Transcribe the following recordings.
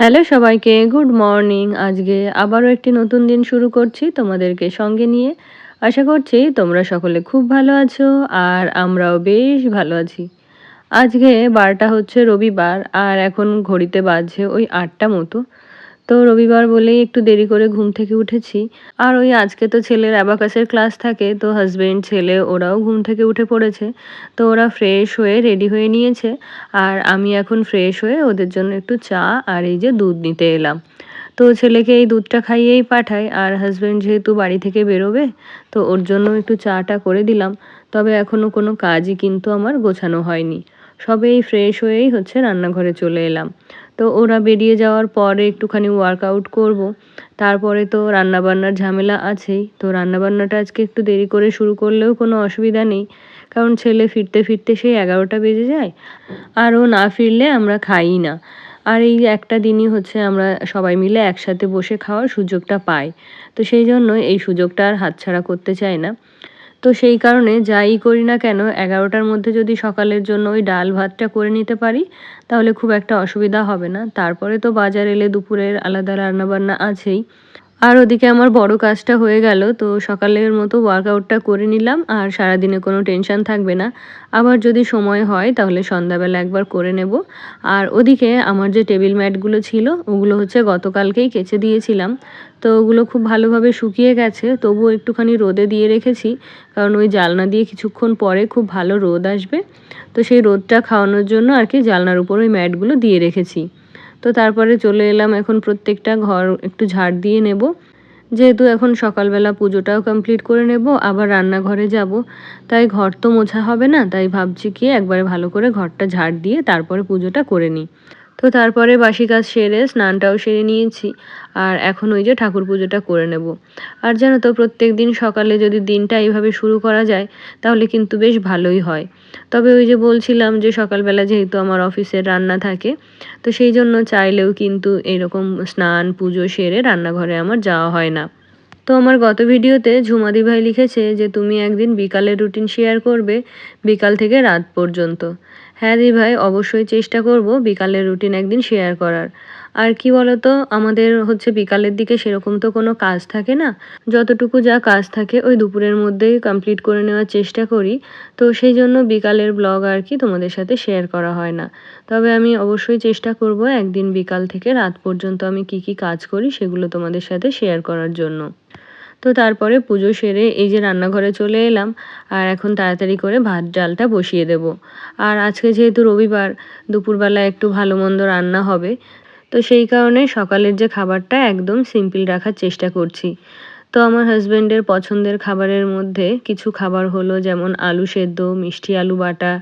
Hello সবাইকে, good morning. আজকে আবারও একটি নতুন দিন শুরু করছি তোমাদেরকে সঙ্গে নিয়ে। আশা করছি তোমরা সকলে খুব ভালো আছো আর আমরাও বেশ ভালো আছি। আজকে বারটা হচ্ছে রবিবার আর এখন ঘড়িতে বাজছে ওই ৮টা মতো। তো রবিবার বলেই একটু দেরি করে ঘুম থেকে উঠেছি। আর ওই আজকে তো ছেলের অ্যাবাকাসের ক্লাস থাকে, তো হাসব্যান্ড, ছেলে ওরাও ঘুম থেকে উঠে পড়েছে। তো ওরা ফ্রেশ হয়ে রেডি হয়ে নিয়েছে। আর আমি এখন ফ্রেশ হয়ে ওদের জন্য একটু চা আর এই যে দুধ নিতে এলাম। তো ছেলেকে এই দুধটা খাইয়েই পাঠাই, আর হাসব্যান্ড যেহেতু বাড়ি থেকে বেরোবে, তো ওর জন্য একটু চাটা করে দিলাম। তবে এখনও কোনো কাজই কিন্তু আমার গোছানো হয়নি। সবে এই ফ্রেশ হয়েই হচ্ছে রান্নাঘরে চলে এলাম। তো ওরা বেরিয়ে যাওয়ার পরে একটুখানি ওয়ার্কআউট করব। তারপরে তো রান্নাবান্নার ঝামেলা আছেই। তো রান্নাবান্নাটা আজকে একটু দেরি করে শুরু করলেও কোনো অসুবিধা নেই। কারণ ছেলে ফিরতে, ফিরতে সেই ১১টা বেজে যায়। আর ও না ফিরলে আমরা খাইই না। আর এই একটা দিনই হচ্ছে আমরা সবাই মিলে একসাথে বসে খাওয়ার সুযোগটা পাই। তো সেই জন্য এই সুযোগটা আর হাতছাড়া করতে চাই না। তো সেই কারণে যাই করি না কেন ১১টার মধ্যে যদি সকালের জন্য ওই ডাল ভাতটা করে নিতে পারি, তাহলে খুব একটা অসুবিধা হবে না। তারপরে তো বাজার এলে দুপুরের আলাদা রান্নাবান্না আছেই। আর ওদিকে আমার বড় কাজটা হয়ে গেল। তো সকালের মতো ওয়ার্কআউটটা করে নিলাম আর সারাদিনে কোনো টেনশন থাকবে না। আবার যদি সময় হয় তাহলে সন্ধ্যাবেলা একবার করে নেব। আর ওদিকে আমার যে টেবিল ম্যাটগুলো ছিল ওগুলো হচ্ছে গতকালকেই কেচে দিয়েছিলাম। তো ওগুলো খুব ভালোভাবে শুকিয়ে গেছে, তবুও একটুখানি রোদে দিয়ে রেখেছি। কারণ ওই জানলা দিয়ে কিছুক্ষণ পরে খুব ভালো রোদ আসবে। তো সেই রোদটা খাওয়ানোর জন্য আর কি জানলার উপর ওই ম্যাটগুলো দিয়ে রেখেছি। তো তারপরে চলে এলাম, এখন প্রত্যেকটা ঘর একটু ঝাড় দিয়ে নেব। যেহেতু এখন সকালবেলা পুজোটাও কমপ্লিট করে নেব, আবার রান্নাঘরে যাব, তাই ঘর তো মোছা হবে না, তাই ভাবছি কি একবারে ভালো করে ঘরটা ঝাড় দিয়ে তারপরে পুজোটা করে নিই। তো তারপরে বাসি কাজ সেরে স্নানটাও সেরে নিয়েছি। আর এখন ওই যে ঠাকুর পুজোটা করে নেব। আর জানো তো প্রত্যেক দিন সকালে যদি দিনটা এইভাবে শুরু করা যায় তাহলে কিন্তু বেশ ভালোই হয়। তবে ওই যে বলছিলাম যে সকালবেলা যেহেতু আমার অফিসের রান্না থাকে, তো সেই জন্য চাইলেও কিন্তু এরকম স্নান পুজো সেরে রান্নাঘরে আমার যাওয়া হয় না। তো আমার গত ভিডিওতে ঝুমাদি ভাই লিখেছে যে তুমি একদিন বিকালের রুটিন শেয়ার করবে, বিকাল থেকে রাত পর্যন্ত। হ্যাঁ দি ভাই, অবশ্যই চেষ্টা করব বিকালের রুটিন একদিন শেয়ার করার। আর কি বলতো, আমাদের হচ্ছে বিকালের দিকে সেরকম তো কোনো কাজ থাকে না। যতটুকু যা কাজ থাকে ওই দুপুরের মধ্যেই কমপ্লিট করে নেওয়ার চেষ্টা করি। তো সেই জন্য বিকালের ব্লগ আর কি তোমাদের সাথে শেয়ার করা হয় না। তবে আমি অবশ্যই চেষ্টা করব একদিন বিকাল থেকে রাত পর্যন্ত আমি কি কি কাজ করি সেগুলো তোমাদের সাথে শেয়ার করার জন্য। তো তারপরে পুজো সেরে এই যে রান্নাঘরে চলে এলাম। আর এখন তাড়াতাড়ি করে ভাত ডালটা বসিয়ে দেব। আর আজকে যেহেতু রবিবার, দুপুরবেলা একটু ভালো মন্দ রান্না হবে। তো সেই কারণে সকালের যে খাবারটা একদম সিম্পল রাখার চেষ্টা করছি। তো আমার হাসব্যান্ডের পছন্দের খাবারের মধ্যে কিছু খাবার হলো, যেমন আলু সেদ্ধ, মিষ্টি আলু বাটা,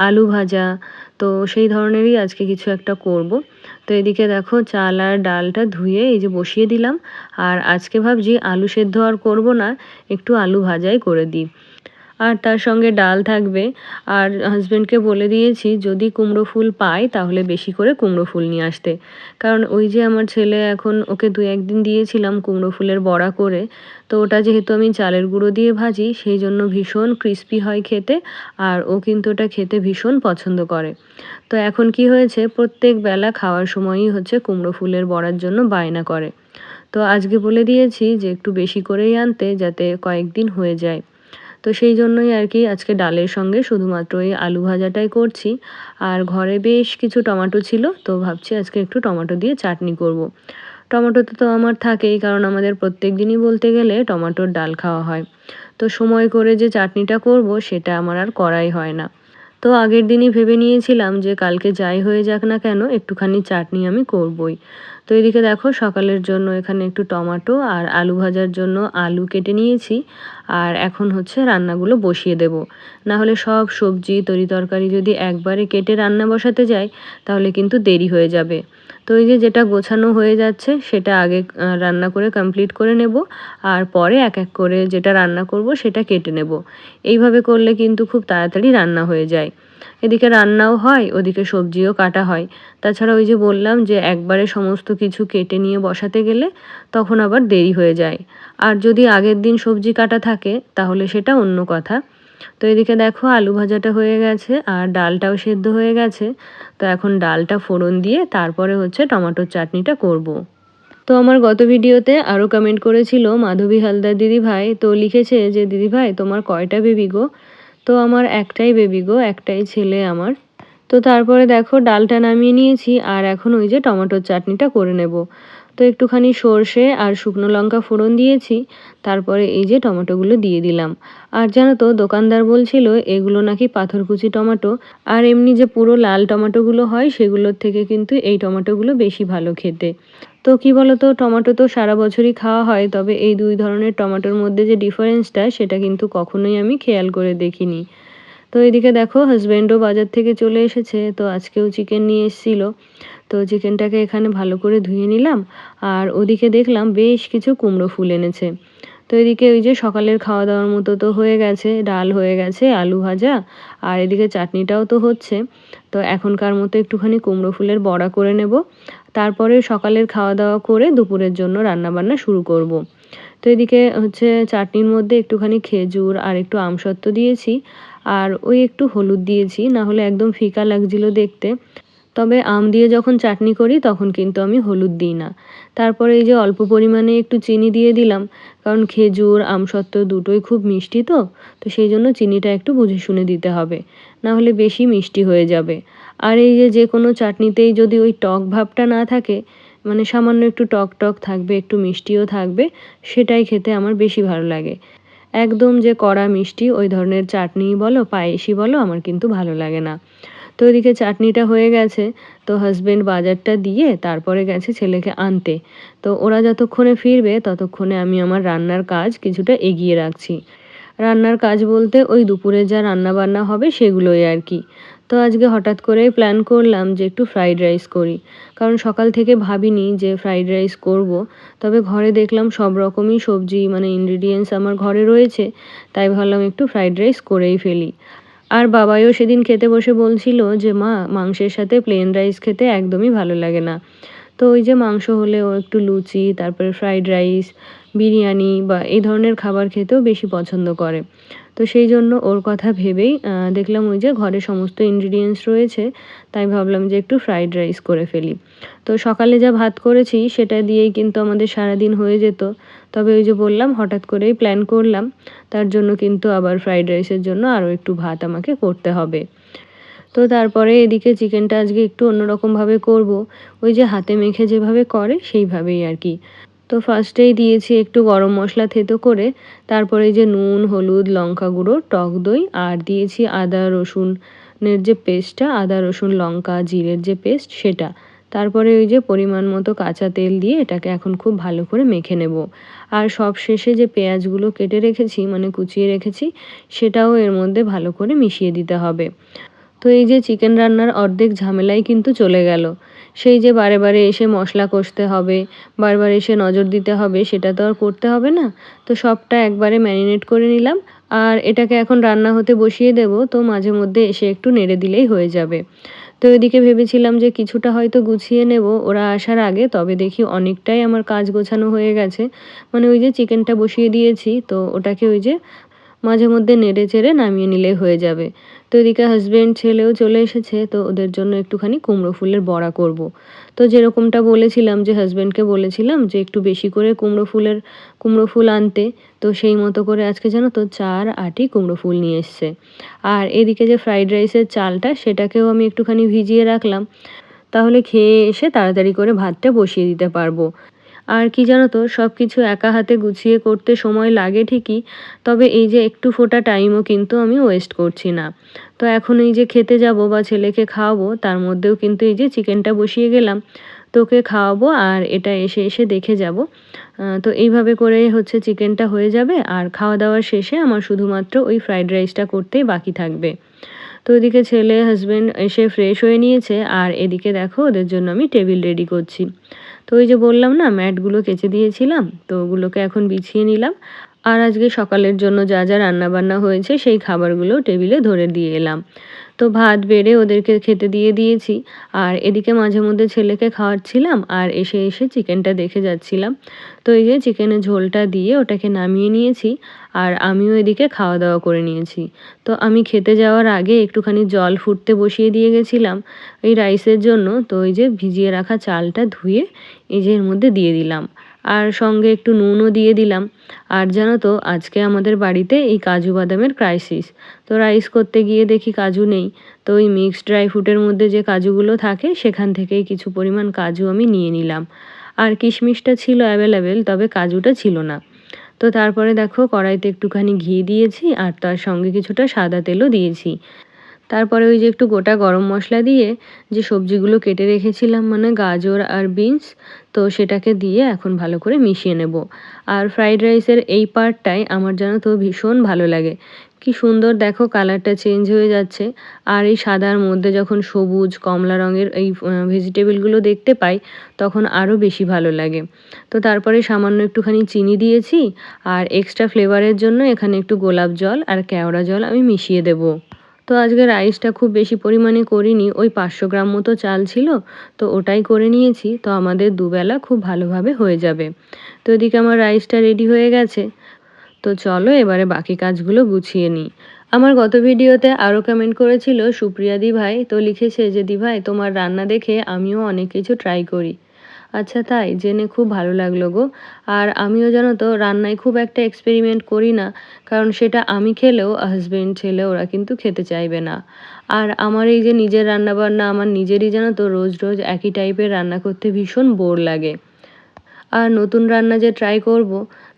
আলু ভাজা। তো সেই ধরনেরই আজকে কিছু একটা করব। তো এদিকে দেখো চাল আর ডালটা ধুয়ে এই যে বসিয়ে দিলাম। আর আজকে ভাবছি আলু সেদ্ধ আর করব না, একটু আলু ভাজাই করে দিই। আর তার সঙ্গে ডাল থাকবে। আর হাসব্যান্ডকে বলে দিয়েছি যদি কুমড়ো ফুল পাই তাহলে বেশি করে কুমড়ো ফুল নিয়ে আসতে। কারণ ওই যে আমার ছেলে, এখন ওকে ২-১ দিন দিয়েছিলাম কুমড়ো ফুলের বড়া করে। তো ওটা যেহেতু আমি চালের গুঁড়ো দিয়ে ভাজি, সেই জন্য ভীষণ ক্রিস্পি হয় খেতে। আর ও কিন্তু ওটা খেতে ভীষণ পছন্দ করে। তো এখন কি হয়েছে, প্রত্যেক বেলা খাওয়ার সময়ই হচ্ছে কুমড়ো ফুলের বড়ার জন্য বায়না করে। তো আজকে বলে দিয়েছি যে একটু বেশি করেই আনতে, যাতে কয়েকদিন হয়ে যায়। তো সেই জন্যই আর কি আজকে ডালের সঙ্গে শুধুমাত্র এই আলু ভাজাটাই করছি। আর ঘরে বেশ কিছু টমেটো ছিল, তো ভাবছি আজকে একটু টমেটো দিয়ে চাটনি করব। টমেটো তো আমার থাকেই, কারণ আমাদের প্রত্যেক দিনই বলতে গেলে টমেটোর ডাল খাওয়া হয়। তো সময় করে যে চাটনিটা করব সেটা আমার আর করাই হয় না। তো আগের দিনই ভেবে নিয়েছিলাম যে কালকে যাই হয়ে যাক না কেন একটুখানি চাটনি আমি করবই। তো এদিকে দেখো সকালের জন্য এখানে একটু টমেটো আর আলু ভাজার জন্য আলু কেটে নিয়েছি। আর এখন হচ্ছে রান্নাগুলো বসিয়ে দেব। না হলে সব সবজি তরিতরকারি যদি একবারে কেটে রান্না বসাতে যাই তাহলে কিন্তু দেরি হয়ে যাবে। তো এই যে যেটা গোছানো হয়ে যাচ্ছে সেটা আগে রান্না করে কমপ্লিট করে নেব। আর পরে এক এক করে যেটা রান্না করব সেটা কেটে নেব। এইভাবে করলে কিন্তু খুব তাড়াতাড়ি রান্না হয়ে যায়। এদিকে রান্নাও হয়, ওদিকে সবজিও কাটা হয়। তাছাড়া ওই যে বললাম যে একবারে সমস্ত কিছু কেটে নিয়ে বসাতে গেলে তখন আবার দেরি হয়ে যায়। আর যদি আগের দিন সবজি কাটা থাকে তাহলে সেটা অন্য কথা। তো এদিকে দেখো আলু ভাজাটা হয়ে গেছে আর ডালটাও সেদ্ধ হয়ে গেছে। তো এখন ডালটা ফোড়ন দিয়ে তারপরে হচ্ছে টমেটোর চাটনিটা করব। তো আমার গত ভিডিওতে আরও কমেন্ট করেছিল মাধবী হালদার দিদিভাই, তো লিখেছে যে দিদিভাই তোমার কয়টা বেবি গো? তো আমার একটাই বেবি গো, একটাই ছেলে আমার। তো তারপরে দেখো ডালটা নামিয়ে নিয়েছি আর এখন ওই যে টমেটোর চাটনিটা করে নেব। তো একটুখানি সর্ষে আর শুকনো লঙ্কা ফোড়ন দিয়েছি, তারপরে এই যে টমেটোগুলো দিয়ে দিলাম। আর জানো তো দোকানদার বলছিল এগুলো নাকি পাথরকুচি টমেটো, আর এমনি যে পুরো লাল টমেটোগুলো হয় সেগুলোর থেকে কিন্তু এই টমেটোগুলো বেশি ভালো খেতে। তো কি বলতো, টমেটো তো সারা বছরই খাওয়া হয়, তবে এই দুই ধরনের টমেটোর মধ্যে যে ডিফারেন্সটা সেটা কিন্তু কখনোই আমি খেয়াল করে দেখিনি। তো এদিকে দেখো হাজব্যান্ডও বাজার থেকে চলে এসেছে, তো আজকেও চিকেন নিয়ে এসেছিল। তো চিকেনটাকে এখানে ভালো করে ধুয়ে নিলাম। আর ওদিকে দেখলাম বেশ কিছু কুমড়ো ফুল এনেছে। তো এদিকে ওই যে সকালের খাওয়া দাওয়ার মতো তো হয়ে গেছে, ডাল হয়ে গেছে, আলু ভাজা, আর এদিকে চাটনিটাও তো হচ্ছে। তো এখনকার মতো একটুখানি কুমড়ো ফুলের বড়া করে নেব, তারপরে সকালের খাওয়া দাওয়া করে দুপুরের জন্য রান্নাবান্না শুরু করব। তো এদিকে হচ্ছে চাটনির মধ্যে একটুখানি খেজুর আর একটু আমসত্ত্ব দিয়েছি, আর ওই একটু হলুদ দিয়েছি, না হলে একদম ফিকা লাগছিল দেখতে। তবে আম দিয়ে যখন চাটনি করি তখন কিন্তু আমি হলুদ দিই না। তারপরে এই যে অল্প পরিমাণে একটু চিনি দিয়ে দিলাম, কারণ খেজুর আমসত্ত্ব দুটোই খুব মিষ্টি, তো তো সেই জন্য চিনিটা একটু বুঝে শুনে দিতে হবে, না হলে বেশি মিষ্টি হয়ে যাবে। আর এই যে যে কোনো চাটনিতেই যদি ওই টক ভাবটা না থাকে, মানে সামান্য একটু টক টক থাকবে, একটু মিষ্টিও থাকবে, সেটাই খেতে আমার বেশি ভালো লাগে। একদম যে কড়া মিষ্টি ওই ধরনের চাটনি বলো পায়েসই বলো আমার কিন্তু ভালো লাগে না। তো এদিকে চাটনিটা হয়ে গেছে। তো হাজবেন্ড বাজারটা দিয়ে তারপরে গেছে ছেলেকে আনতে। তো ওরা যতক্ষণে ফিরবে ততক্ষণে আমি আমার রান্নার কাজ কিছুটা এগিয়ে রাখছি। রান্নার কাজ বলতে ওই দুপুরে যা রান্না বান্না হবে সেগুলোই আর কি। তো আজকে হঠাৎ করেই প্ল্যান করলাম যে একটু ফ্রাইড রাইস করি, কারণ সকাল থেকে ভাবিনি যে ফ্রাইড রাইস করব। তবে ঘরে দেখলাম সব রকমই সবজি মানে ইনগ্রিডিয়েন্টস আমার ঘরে রয়েছে, তাই ভাবলাম একটু ফ্রাইড রাইস করেই ফেলি। আর বাবাইও সেদিন খেতে বসে বলছিল যে মা, মাংসের সাথে প্লেন রাইস খেতে একদমই ভালো লাগে না। তো ওই যে মাংস হলে ও একটু লুচি, তারপরে ফ্রাইড রাইস, বিরিয়ানি বা এই ধরনের খাবার খেতেও বেশি পছন্দ করে। তো সেই জন্য ওর কথা ভেবেই দেখলাম ওই যে ঘরে সমস্ত ইনগ্রিডিয়েন্টস রয়েছে, তাই ভাবলাম যে একটু ফ্রাইড রাইস করে ফেলি। তো সকালে যা ভাত করেছি সেটা দিয়েই কিন্তু আমাদের সারাদিন হয়ে যেত। তবে ওই যে বললাম হঠাৎ করেই প্ল্যান করলাম, তার জন্য কিন্তু আবার ফ্রাইড রাইসের জন্য আরও একটু ভাত আমাকে করতে হবে। তো তারপরে এদিকে চিকেনটা আজকে একটু অন্যরকমভাবে করব। ওই যে হাতে মেখে যেভাবে করে সেইভাবেই আর কি। তো ফার্স্টেই দিয়েছি একটু গরম মশলা থেতো করে, তারপরে এই যে নুন, হলুদ, লঙ্কা গুঁড়ো, টক দই, আর দিয়েছি আদা রসুনের যে পেস্টটা, আদা রসুন লঙ্কা জিরের যে পেস্ট সেটা। তারপরে ওই যে পরিমাণ মতো কাঁচা তেল দিয়ে এটাকে এখন খুব ভালো করে মেখে নেব। আর সব শেষে যে পেঁয়াজগুলো কেটে রেখেছি মানে কুচিয়ে রেখেছি, সেটাও এর মধ্যে ভালো করে মিশিয়ে দিতে হবে। তো এই যে চিকেন রান্নার অর্ধেক ঝামেলাই কিন্তু চলে গেল। সেই যে বারে বারে এসে মশলা কষতে হবে, বারবার এসে নজর দিতে হবে, সেটা তো আর করতে হবে না। তো সবটা একবারে ম্যারিনেট করে নিলাম। আর এটাকে এখন রান্না হতে বসিয়ে দেব, তো মাঝে মধ্যে এসে একটু নেড়ে দিলেই হয়ে যাবে। তো এদিকে ভেবেছিলাম যে কিছুটা হয়তো গুছিয়ে নেব ওরা আসার আগে, তবে দেখি অনেকটাই আমার কাজ গোছানো হয়ে গেছে। মানে ওই যে চিকেনটা বসিয়ে দিয়েছি, তো ওটাকে ওই যে মাঝে মধ্যে নেড়ে চেড়ে নামিয়ে নিলেই হয়ে যাবে। তো এদিকে হাজবেন্ড ছেলেও চলে এসেছে, তো ওদের জন্য একটুখানি কুমড়ো ফুলের বড়া করব। তো যেরকমটা বলেছিলাম যে হাজবেন্ডকে বলেছিলাম যে একটু বেশি করে কুমড়ো ফুল আনতে, তো সেই মতো করে আজকে জানো তো 4 আটি কুমড়ো ফুল নিয়ে এসছে। আর এদিকে যে ফ্রাইড রাইসের চালটা সেটাকেও আমি একটুখানি ভিজিয়ে রাখলাম, তাহলে খেয়ে এসে তাড়াতাড়ি করে ভাতটা বসিয়ে দিতে পারবো। আর কি জানো তো, সব কিছু একা হাতে গুছিয়ে করতে সময় লাগে ঠিকই, তবে এই যে একটু ফোঁটা টাইমও কিন্তু আমি ওয়েস্ট করছি না। তো এখন এই যে খেতে যাব বা ছেলেকে খাওয়াবো, তার মধ্যেও কিন্তু এই যে চিকেনটা বসিয়ে গেলাম, তোকে খাওয়াবো আর এটা এসে এসে দেখে যাব। তো এইভাবে করে হচ্ছে চিকেনটা হয়ে যাবে, আর খাওয়া দাওয়ার শেষে আমার শুধুমাত্র ওই ফ্রাইড রাইসটা করতেই বাকি থাকবে। তো ওইদিকে ছেলে হাজবেন্ড এসে ফ্রেশ হয়ে নিয়েছে, আর এদিকে দেখো ওদের জন্য আমি টেবিল রেডি করছি। তো ওই যে বললাম না ম্যাটগুলো কেচে দিয়েছিলাম, তো ওগুলোকে এখন বিছিয়ে নিলাম। আর আজকে সকালের জন্য যা যা রান্নাবান্না হয়েছে সেই খাবারগুলো টেবিলে ধরে দিয়ে এলাম। তো ভাত বেড়ে ওদেরকে খেতে দিয়ে দিয়েছি। আর এদিকে মাঝে মধ্যে ছেলেকে খাওয়াচ্ছিলাম আর এসে এসে চিকেনটা দেখে যাচ্ছিলাম। তো এই যে চিকেনের ঝোলটা দিয়ে ওটাকে নামিয়ে নিয়েছি আর আমিও এদিকে খাওয়া দাওয়া করে নিয়েছি। তো আমি খেতে যাওয়ার আগে একটুখানি জল ফুটতে বসিয়ে দিয়ে গেছিলাম এই রাইসের জন্য। তো এই যে ভিজিয়ে রাখা চালটা ধুয়ে এই যে এর মধ্যে দিয়ে দিলাম আর সঙ্গে একটু নুনও দিয়ে দিলাম। আর জানো তো আজকে আমাদের বাড়িতে এই কাজু বাদামের ক্রাইসিস। তো রাইস করতে গিয়ে দেখি কাজু নেই। তো ওই মিক্সড ড্রাই ফ্রুটের মধ্যে যে কাজুগুলো থাকে সেখান থেকেই কিছু পরিমাণ কাজু আমি নিয়ে নিলাম। আর কিশমিশটা ছিল অ্যাভেলেবেল, তবে কাজুটা ছিল না। তো তারপরে দেখো কড়াইতে একটুখানি ঘি দিয়েছি আর তার সঙ্গে কিছুটা সাদা তেলও দিয়েছি। তারপরে ওই যে একটু গোটা গরম মশলা দিয়ে যে সবজিগুলো কেটে রেখেছিলাম মানে গাজর আর বিনস, তো সেটাকে দিয়ে এখন ভালো করে মিশিয়ে নেব। আর ফ্রাইড রাইসের এই পার্টটাই আমার জানো তো ভীষণ ভালো লাগে। কি সুন্দর দেখো কালারটা চেঞ্জ হয়ে যাচ্ছে। আর এই সাদার মধ্যে যখন সবুজ কমলা রঙের এই ভেজিটেবলগুলো দেখতে পাই তখন আরও বেশি ভালো লাগে। তো তারপরে সামান্য একটুখানি চিনি দিয়েছি আর এক্সট্রা ফ্লেভারের জন্য এখানে একটু গোলাপ জল আর কেওড়া জল আমি মিশিয়ে দেবো। তো আজকে রাইসটা খুব বেশি পরিমাণে করিনি, ওই 500 গ্রাম মতো চাল ছিল, তো ওটাই করে নিয়েছি। তো আমাদের দুবেলা খুব ভালোভাবে হয়ে যাবে। তো এদিকে আমার রাইসটা রেডি হয়ে গেছে। তো চলো এবারে বাকি কাজগুলো গুছিয়ে নিই। আমার গত ভিডিওতে আরও কমেন্ট করেছিল সুপ্রিয়া দিভাই, তো লিখেছে যে দিভাই তোমার রান্না দেখে আমিও অনেক কিছু ট্রাই করি। আচ্ছা তাই? জেনে খুব ভালো লাগলো গো। আর আমিও জানো তো রান্নায় খুব একটা এক্সপেরিমেন্ট করি না, কারণ সেটা আমি খেলেও হাসব্যান্ড ছেলে ওরা কিন্তু খেতে চাইবে না। আর আমার এই যে নিজের রান্নাবান্না আমার নিজেরই জানো তো রোজ রোজ একই টাইপের রান্না করতে ভীষণ বোর লাগে। আর নতুন রান্না যে ট্রাই করব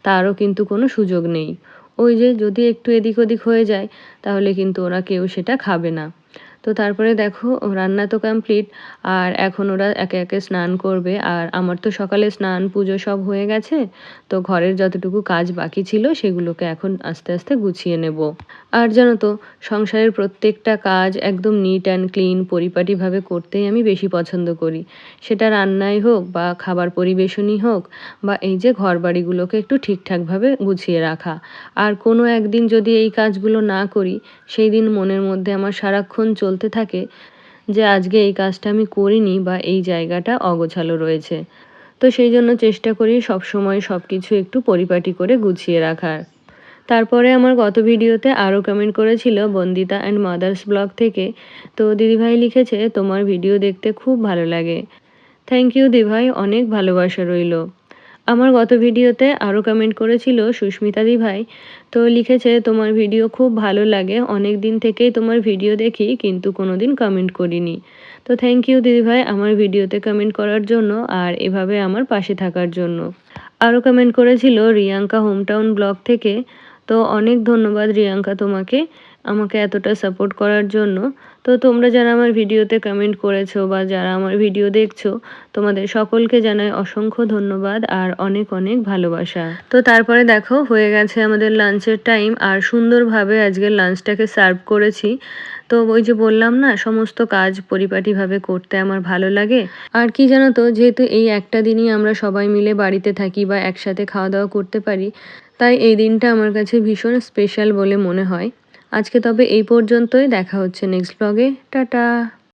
তারও কিন্তু কোনো সুযোগ নেই। ওই যে যদি একটু এদিক ওদিক হয়ে যায় তাহলে কিন্তু ওরা কেউ সেটা খাবে না। তো তারপরে দেখো রান্না তো কমপ্লিট। আর এখন ওরা একে একে স্নান করবে আর আমার তো সকালে স্নান পুজো সব হয়ে গেছে। তো ঘরের যতটুকু কাজ বাকি ছিল সেগুলোকে এখন আস্তে আস্তে গুছিয়ে নেব। আর জানো তো সংসারের প্রত্যেকটা কাজ একদম নিট অ্যান্ড ক্লিন পরিপাটিভাবে করতেই আমি বেশি পছন্দ করি। সেটা রান্নাই হোক বা খাবার পরিবেশনই হোক বা এই যে ঘরবাড়িগুলোকে একটু ঠিকঠাকভাবে গুছিয়ে রাখা। আর কোনো একদিন যদি এই কাজগুলো না করি সেই দিন মনের মধ্যে আমার সারাক্ষণ চলতে থাকে যে আজকে এই কাজটা আমি করিনি বা এই জায়গাটা অগোছালো রয়েছে। তো সেই জন্য চেষ্টা করি সবসময় সব কিছু একটু পরিপাটি করে গুছিয়ে রাখার। তারপরে আমার গত ভিডিওতে আরও কমেন্ট করেছিল বন্দিতা অ্যান্ড মাদার্স ব্লগ থেকে। তো দিদিভাই লিখেছে তোমার ভিডিও দেখতে খুব ভালো লাগে। থ্যাংক ইউ দিভাই, অনেক ভালোবাসা রইল। আমার গত ভিডিওতে আরও কমেন্ট করেছিল সুস্মিতা দিভাই। তো লিখেছে তোমার ভিডিও খুব ভালো লাগে, অনেক দিন থেকেই তোমার ভিডিও দেখি কিন্তু কোনো দিন কমেন্ট করিনি। তো থ্যাংক ইউ দিদিভাই আমার ভিডিওতে কমেন্ট করার জন্য আর এভাবে আমার পাশে থাকার জন্য। আরও কমেন্ট করেছিল রিয়াঙ্কা হোমটাউন ব্লগ থেকে। তো অনেক ধন্যবাদ রিয়াঙ্কা তোমাকে আমাকে এতটা সাপোর্ট করার জন্য। তো তোমরা যারা আমার ভিডিওতে কমেন্ট করেছো বা যারা আমার ভিডিও দেখছো তোমাদের সকলকে জানাই অসংখ্য ধন্যবাদ আর অনেক অনেক ভালোবাসা। তো তারপরে দেখো হয়ে গেছে আমাদের লাঞ্চের টাইম আর সুন্দরভাবে আজকের লাঞ্চটাকে সার্ভ করেছি। তো ওই যে বললাম না সমস্ত কাজ পরিপাটিভাবে করতে আমার ভালো লাগে। আর কি জানো তো যেহেতু এই একটা দিনই আমরা সবাই মিলে বাড়িতে থাকি বা একসাথে খাওয়া দাওয়া করতে পারি, তাই এই দিনটা আমার কাছে ভীষণ স্পেশাল বলে মনে হয়। আজকে তবে এই পর্যন্তই, দেখা হচ্ছে নেক্সট ব্লগে। টাটা।